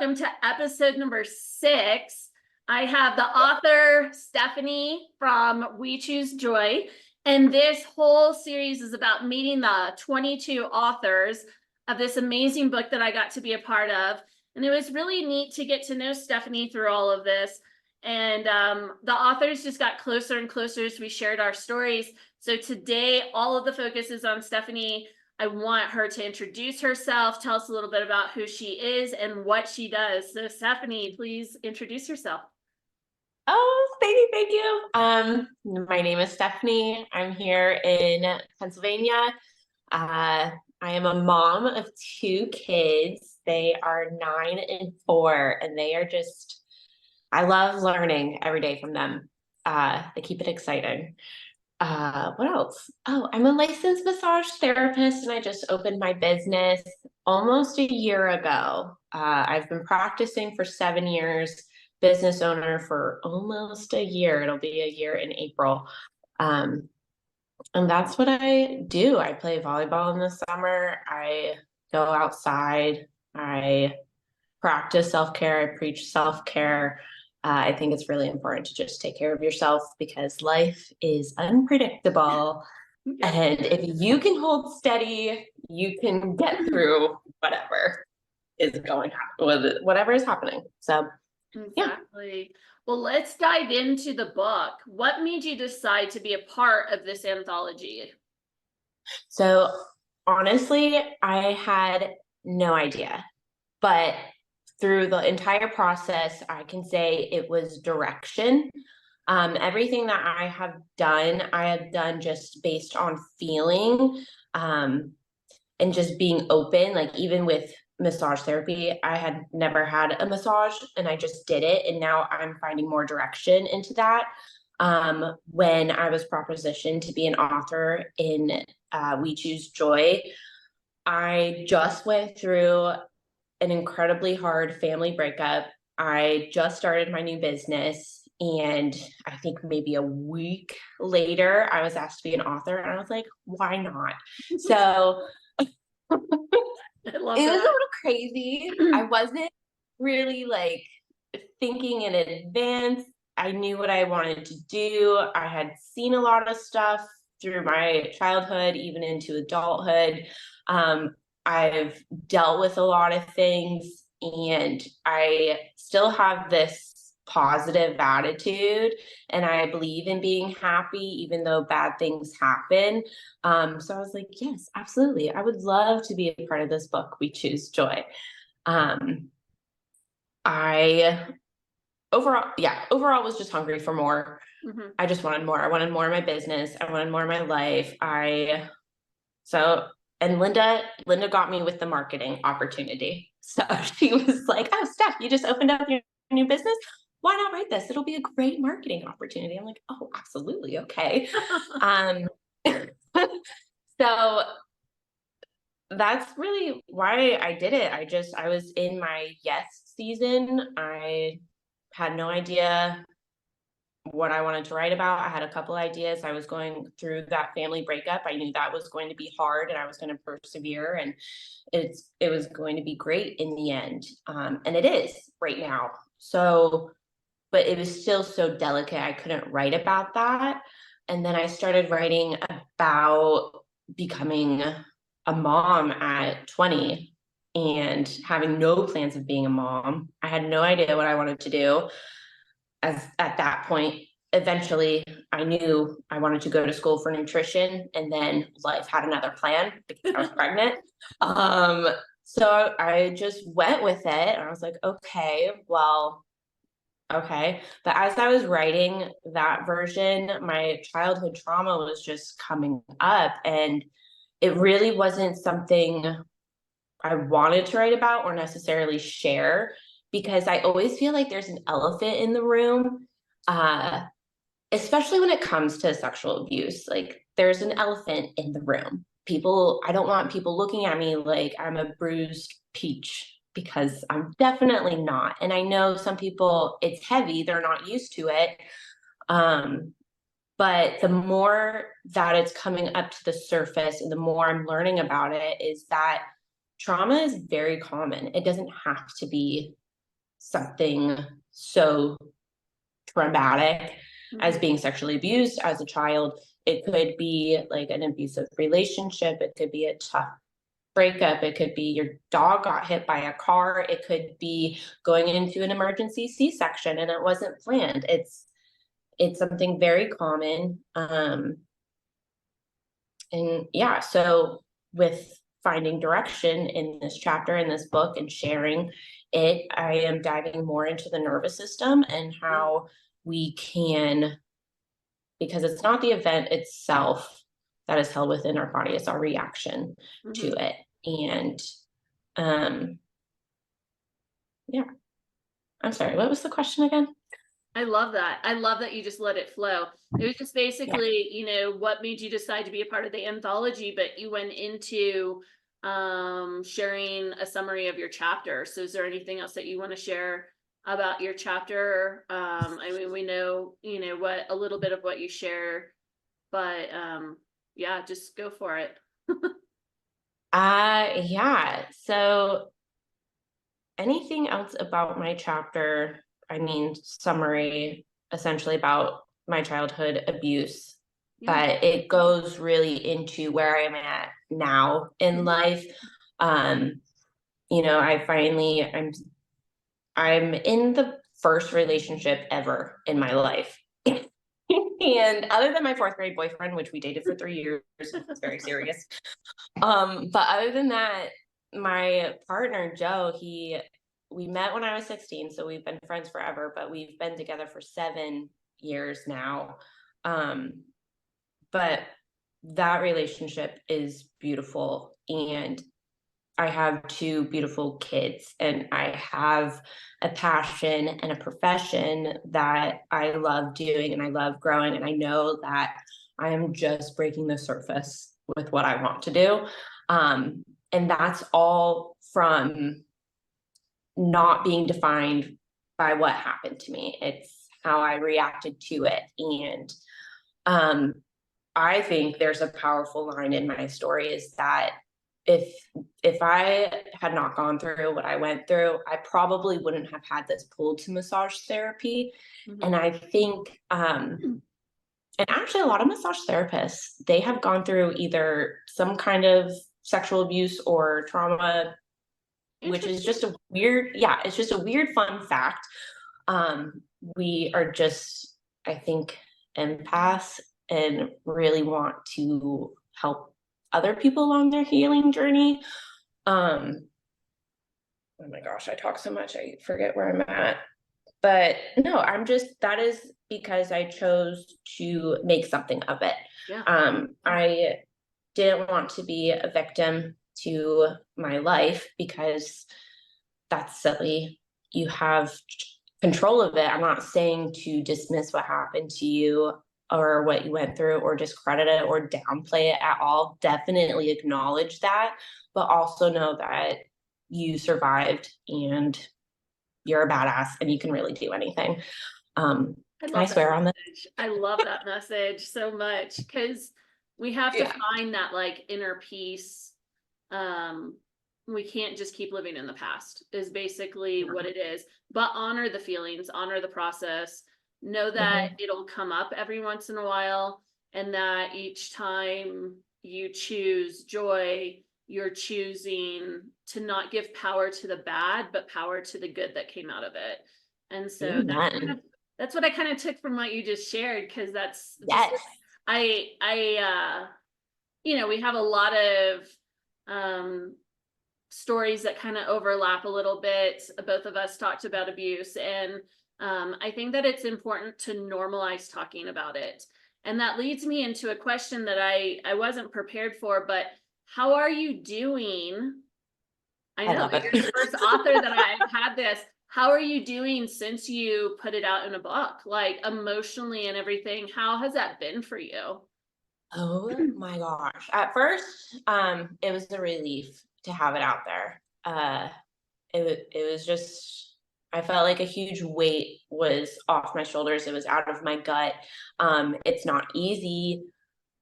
welcome to episode number 6. I have the author, Stephanie from We Choose Joy, and this whole series is about meeting the 22 authors of this amazing book that I got to be a part of. And it was really neat to get to know Stephanie through all of this. And the authors just got closer and closer as we shared our stories. So today, all of the focus is on Stephanie. I want her to introduce herself, tell us a little bit about who she is and what she does. So Stephanie, please introduce yourself. Oh, thank you. My name is Stephanie. I'm here in Pennsylvania. I am a mom of 2 kids. They are 9 and 4, and they are just, I love learning every day from them. They keep it exciting. What else? Oh, I'm a licensed massage therapist, and I just opened my business almost a year ago. I've been practicing for 7 years, business owner for almost a year. It'll be a year in April. And that's what I do. I play volleyball in the summer. I go outside. I practice self-care. I preach self-care. I think it's really important to just take care of yourself because life is unpredictable. And if you can hold steady, you can get through whatever is whatever is happening. So, exactly. Yeah. Well, let's dive into the book. What made you decide to be a part of this anthology? So honestly, I had no idea, but through the entire process, I can say it was direction. Everything that I have done just based on feeling, and just being open. Like even with massage therapy, I had never had a massage and I just did it. And now I'm finding more direction into that. When I was propositioned to be an author in We Choose Joy, I just went through an incredibly hard family breakup. I just started my new business, and I think maybe a week later, I was asked to be an author, and I was like, why not? So it was a little crazy. I wasn't really like thinking in advance. I knew what I wanted to do. I had seen a lot of stuff through my childhood, even into adulthood. I've dealt with a lot of things, and I still have this positive attitude, and I believe in being happy even though bad things happen. So I was like, yes, absolutely, I would love to be a part of this book, We Choose Joy. I overall was just hungry for more. I just wanted more. I wanted more in my business. I wanted more in my life. And Linda got me with the marketing opportunity. So she was like, oh, Steph, you just opened up your new business. Why not write this? It'll be a great marketing opportunity. I'm like, oh, absolutely. Okay. So that's really why I did it. I was in my yes season. I had no idea what I wanted to write about. I had a couple ideas. I was going through that family breakup. I knew that was going to be hard, and I was going to persevere, and it was going to be great in the end. And it is right now. So, but it was still so delicate. I couldn't write about that. And then I started writing about becoming a mom at 20 and having no plans of being a mom. I had no idea what I wanted to do. At that point, eventually I knew I wanted to go to school for nutrition, and then life had another plan because I was pregnant. So I just went with it, and I was like, okay. But as I was writing that version, my childhood trauma was just coming up, and it really wasn't something I wanted to write about or necessarily share, because I always feel like there's an elephant in the room, especially when it comes to sexual abuse. Like there's an elephant in the room. I don't want people looking at me like I'm a bruised peach, because I'm definitely not. And I know some people, it's heavy, they're not used to it. But the more that it's coming up to the surface and the more I'm learning about it, is that trauma is very common. It doesn't have to be something so traumatic as being sexually abused as a child. It could be like an abusive relationship. It could be a tough breakup. It could be your dog got hit by a car. It could be going into an emergency C-section and it wasn't planned. It's something very common. And yeah, so with finding direction in this chapter, in this book, and sharing it, I am diving more into the nervous system and how we can, because it's not the event itself that is held within our body, it's our reaction to it. And yeah, I'm sorry, what was the question again? I love that. I love that you just let it flow. It was just basically, you know, what made you decide to be a part of the anthology, but you went into sharing a summary of your chapter. So is there anything else that you want to share about your chapter? I mean, we know, you know, what a little bit of what you share, but yeah, just go for it. Yeah. So anything else about my chapter? I mean, summary essentially about my childhood abuse, but it goes really into where I'm at now in life. You know, I'm in the first relationship ever in my life. And other than my fourth grade boyfriend, which we dated for 3 years, it's very serious. But other than that, my partner, Joe, we met when I was 16, so we've been friends forever, but we've been together for 7 years now. But that relationship is beautiful, and I have 2 beautiful kids, and I have a passion and a profession that I love doing and I love growing, and I know that I am just breaking the surface with what I want to do. And that's all from not being defined by what happened to me. It's how I reacted to it. And I think there's a powerful line in my story is that if I had not gone through what I went through, I probably wouldn't have had this pull to massage therapy. And I think and actually a lot of massage therapists, they have gone through either some kind of sexual abuse or trauma, which is just a weird, it's just a weird fun fact. We are just, I think, empaths and really want to help other people along their healing journey. Oh my gosh, I talk so much, I forget where I'm at. But no, that is because I chose to make something of it. I didn't want to be a victim to my life because that's silly. You have control of it. I'm not saying to dismiss what happened to you or what you went through or discredit it or downplay it at all. Definitely acknowledge that, but also know that you survived and you're a badass and you can really do anything. I swear on this. I love that message so much because we have to find that like inner peace. We can't just keep living in the past is basically what it is, but honor the feelings, honor the process, know that it'll come up every once in a while, and that each time you choose joy, you're choosing to not give power to the bad, but power to the good that came out of it. And so that's what I kind of took from what you just shared, because that's just, you know, we have a lot of stories that kind of overlap a little bit. Both of us talked about abuse, and I think that it's important to normalize talking about it. And that leads me into a question that I wasn't prepared for, but how are you doing? I know you're the first author that I've had this. How are you doing since you put it out in a book, like emotionally and everything? How has that been for you? Oh my gosh. At first, it was a relief to have it out there. It was just, I felt like a huge weight was off my shoulders. It was out of my gut. It's not easy,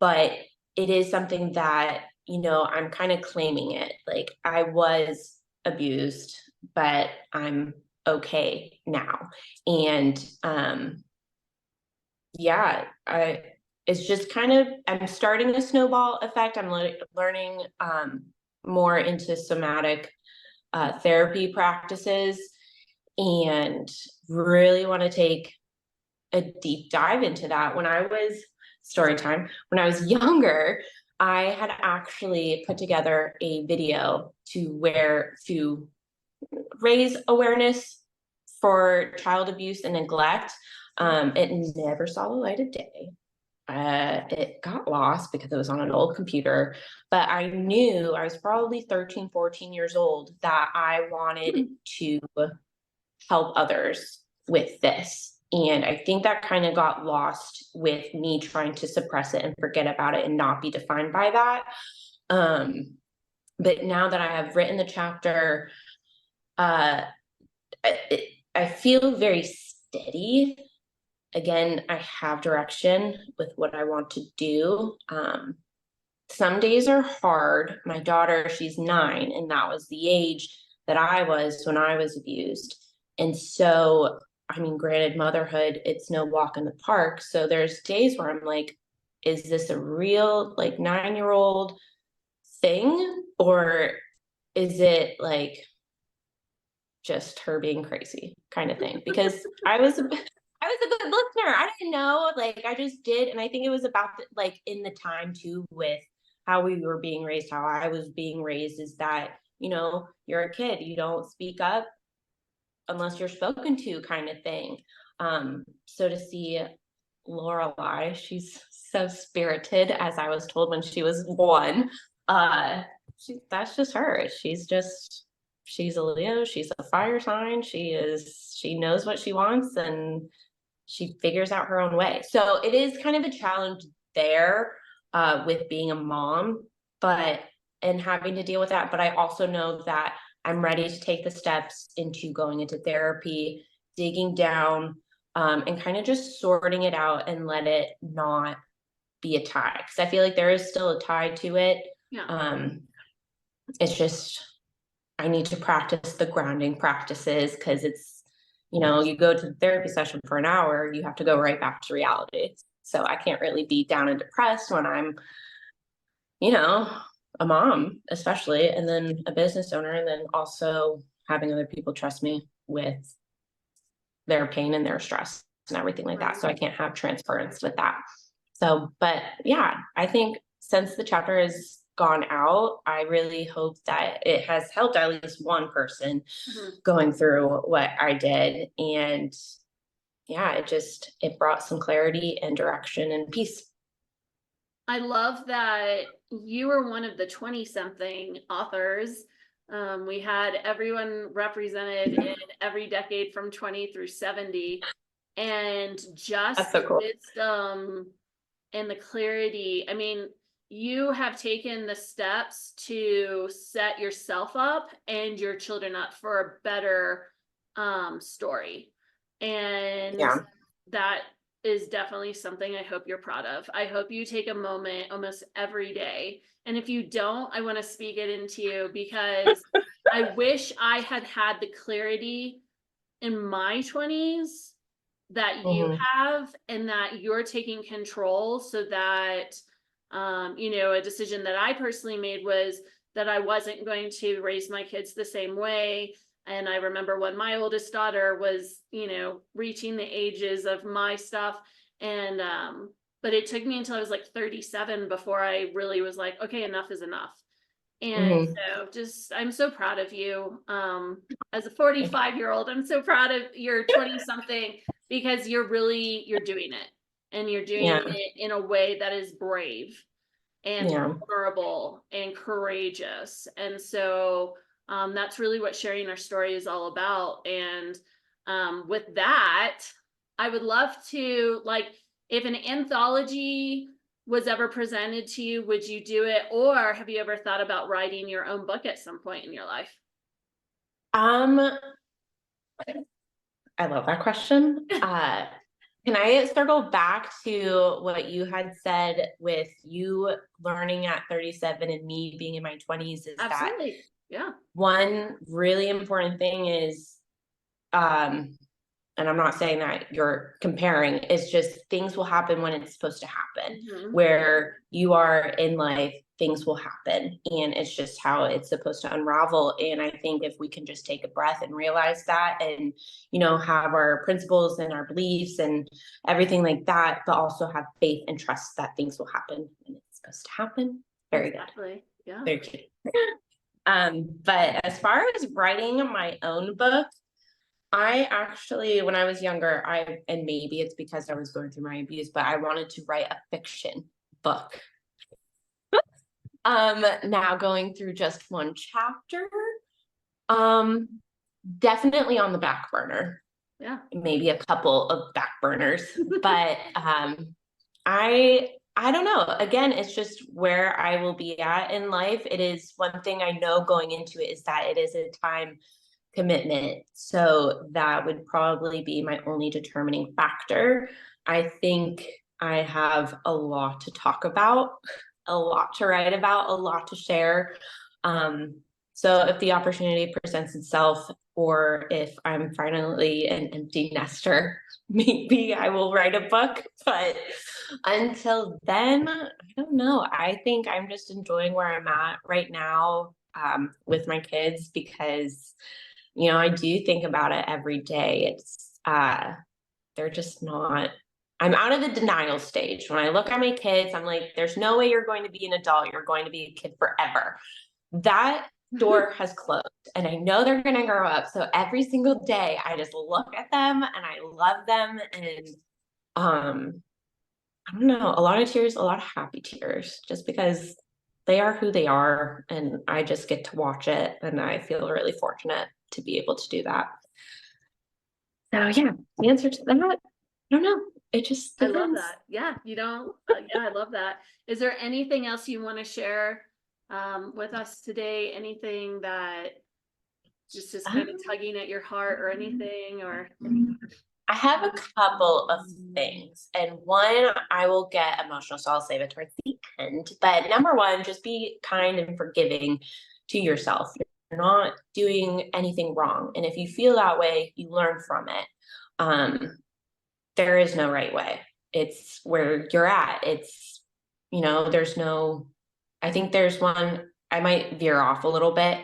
but it is something that, you know, I'm kind of claiming it. Like I was abused, but I'm okay now. And yeah, it's just kind of, I'm starting a snowball effect. I'm learning more into somatic therapy practices, and really want to take a deep dive into that. When I was story time, when I was younger, I had actually put together a video to raise awareness for child abuse and neglect. It never saw the light of day. It got lost because it was on an old computer, but I knew I was probably 13, 14 years old that I wanted to help others with this. And I think that kind of got lost with me trying to suppress it and forget about it and not be defined by that. But now that I have written the chapter, I feel very steady. Again, I have direction with what I want to do. Some days are hard. My daughter, she's 9, and that was the age that I was when I was abused. And so, I mean, granted, motherhood, it's no walk in the park. So there's days where I'm like, is this a real like 9-year-old thing? Or is it like just her being crazy kind of thing? Because I was a good listener. I didn't know, like I just did. And I think it was about like in the time too with how we were being raised, how I was being raised, is that, you're a kid, you don't speak up unless you're spoken to kind of thing. So to see Lorelai, she's so spirited, as I was told when she was 1. That's just her. She's a Leo, she's a fire sign. She knows what she wants and she figures out her own way. So it is kind of a challenge there with being a mom, and having to deal with that. But I also know that I'm ready to take the steps into going into therapy, digging down, and kind of just sorting it out and let it not be a tie. Because I feel like there is still a tie to it. Yeah. It's just, I need to practice the grounding practices, because it's, you go to the therapy session for an hour, you have to go right back to reality. So I can't really be down and depressed when I'm, a mom, especially, and then a business owner, and then also having other people trust me with their pain and their stress and everything like that. So I can't have transference with that. So, but yeah, I think since the chapter has gone out, I really hope that it has helped at least one person going through what I did. And yeah, it brought some clarity and direction and peace. I love that you were one of the 20-something authors. We had everyone represented in every decade from 20 through 70, and just That's so cool. the wisdom and the clarity. I mean, you have taken the steps to set yourself up and your children up for a better story. And that is definitely something I hope you're proud of. I hope you take a moment almost every day. And if you don't, I want to speak it into you, because I wish I had had the clarity in my 20s that you have, and that you're taking control, so that, a decision that I personally made was that I wasn't going to raise my kids the same way. And I remember when my oldest daughter was, reaching the ages of my stuff. And, but it took me until I was like 37 before I really was like, okay, enough is enough. And so I'm so proud of you. As a 45-year-old, I'm so proud of your 20-something, because you're doing it, and you're doing it in a way that is brave and vulnerable and courageous. And so that's really what sharing our story is all about. And with that, I would love to, like, if an anthology was ever presented to you, would you do it? Or have you ever thought about writing your own book at some point in your life? I love that question. Can I circle back to what you had said with you learning at 37 and me being in my 20s? Is Absolutely. that one really important thing is and I'm not saying that you're comparing, it's just things will happen when it's supposed to happen. Mhm. Where you are in life, things will happen, and it's just how it's supposed to unravel. And I think if we can just take a breath and realize that, and, have our principles and our beliefs and everything like that, but also have faith and trust that things will happen when it's supposed to happen. Very Exactly. good. Yeah. Very good. But as far as writing my own book, I actually, when I was younger, and maybe it's because I was going through my abuse, but I wanted to write a fiction book. Now going through just one chapter, definitely on the back burner. Yeah. Maybe a couple of back burners, but I don't know. Again, it's just where I will be at in life. It is one thing I know going into it is that it is a time commitment. So that would probably be my only determining factor. I think I have a lot to talk about, a lot to write about, a lot to share. So if the opportunity presents itself, or if I'm finally an empty nester, maybe I will write a book. But until then, I don't know. I think I'm just enjoying where I'm at right now, with my kids, because I do think about it every day. They're just not, I'm out of the denial stage. When I look at my kids, I'm like, there's no way you're going to be an adult. You're going to be a kid forever. That door has closed, and I know they're going to grow up. So every single day I just look at them and I love them. And, I don't know, a lot of tears, a lot of happy tears, just because they are who they are, and I just get to watch it, and I feel really fortunate to be able to do that. So yeah, the answer to that, I don't know. It just I love depends. that. Yeah. You don't, yeah, I love that. Is there anything else you want to share with us today? Anything that just is kind of tugging at your heart or anything, or? I have a couple of things, and one I will get emotional, so I'll save it towards the end. But number one, just be kind and forgiving to yourself. You're not doing anything wrong, and if you feel that way, you learn from it. There is no right way. It's where you're at. It's, there's no, I think there's one, I might veer off a little bit,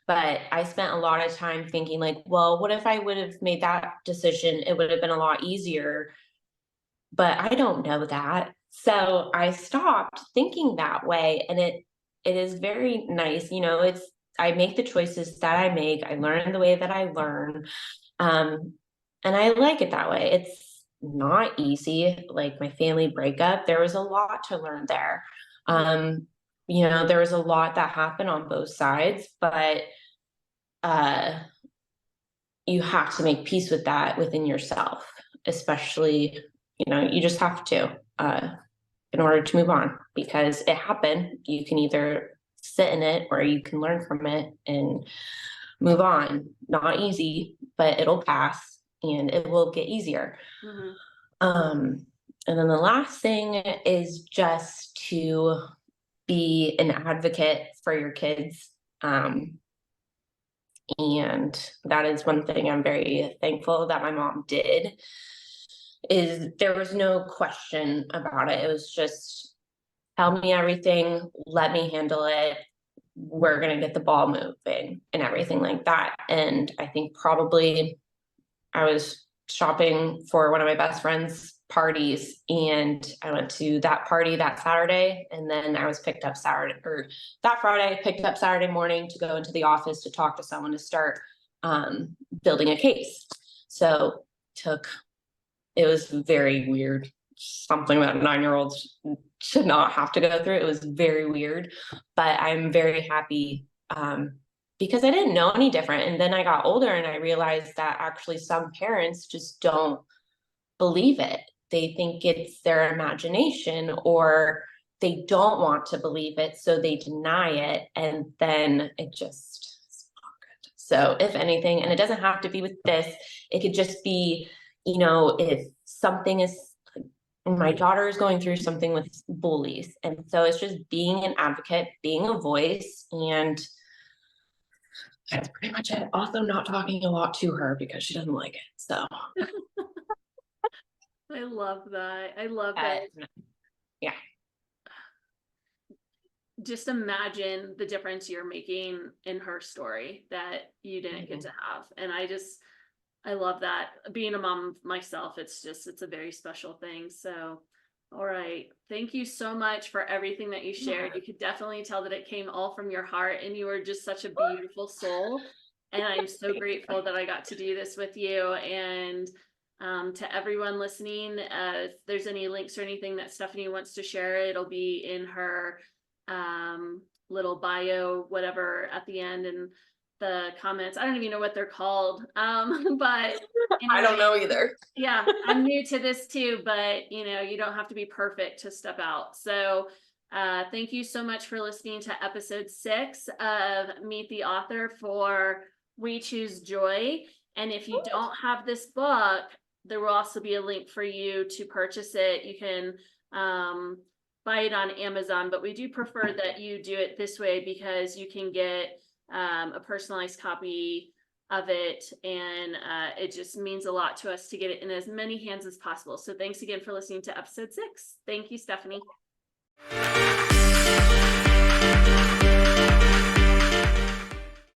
but I spent a lot of time thinking like, well, what if I would have made that decision? It would have been a lot easier, but I don't know that. So I stopped thinking that way. And it is very nice. I make the choices that I make. I learn the way that I learn. And I like it that way. It's not easy. Like my family breakup, there was a lot to learn there. There was a lot that happened on both sides, but you have to make peace with that within yourself, especially, you just have to, in order to move on, because it happened. You can either sit in it or you can learn from it and move on. Not easy, but it'll pass and it will get easier. Mhm. And then the last thing is just to be an advocate for your kids. And that is one thing I'm very thankful that my mom did, is there was no question about it. It was just, tell me everything, let me handle it. We're going to get the ball moving and everything like that. And I think probably I was shopping for one of my best friend's parties, and I went to that party that Saturday, and then I was picked up that Friday, picked up Saturday morning to go into the office to talk to someone to start building a case. So it was very weird, something that 9-year-olds should not have to go through. It was very weird, but I'm very happy because I didn't know any different. And then I got older and I realized that actually some parents just don't believe it. They think it's their imagination, or they don't want to believe it, so they deny it, and then it just is not good. So if anything, and it doesn't have to be with this, it could just be, if something is, my daughter is going through something with bullies, and so it's just being an advocate, being a voice, and That's pretty much it. Also not talking a lot to her because she doesn't like it. So I love that. I love that. yeah. Just imagine the difference you're making in her story that you didn't get to have. And I love that. Being a mom myself, it's a very special thing. So, all right. Thank you so much for everything that you shared. You could definitely tell that it came all from your heart, and you are just such a beautiful soul. And I'm so grateful that I got to do this with you. And to everyone listening, if there's any links or anything that Stephanie wants to share, it'll be in her little bio, whatever, at the end, and the comments. I don't even know what they're called. But anyway, I don't know either. Yeah, I'm new to this too, but you don't have to be perfect to step out. So thank you so much for listening to episode 6 of Meet the Author for We Choose Joy. And if you don't have this book, there will also be a link for you to purchase it. You can buy it on Amazon, but we do prefer that you do it this way because you can get a personalized copy of it, and it just means a lot to us to get it in as many hands as possible. So thanks again for listening to episode 6. Thank you, Stephanie.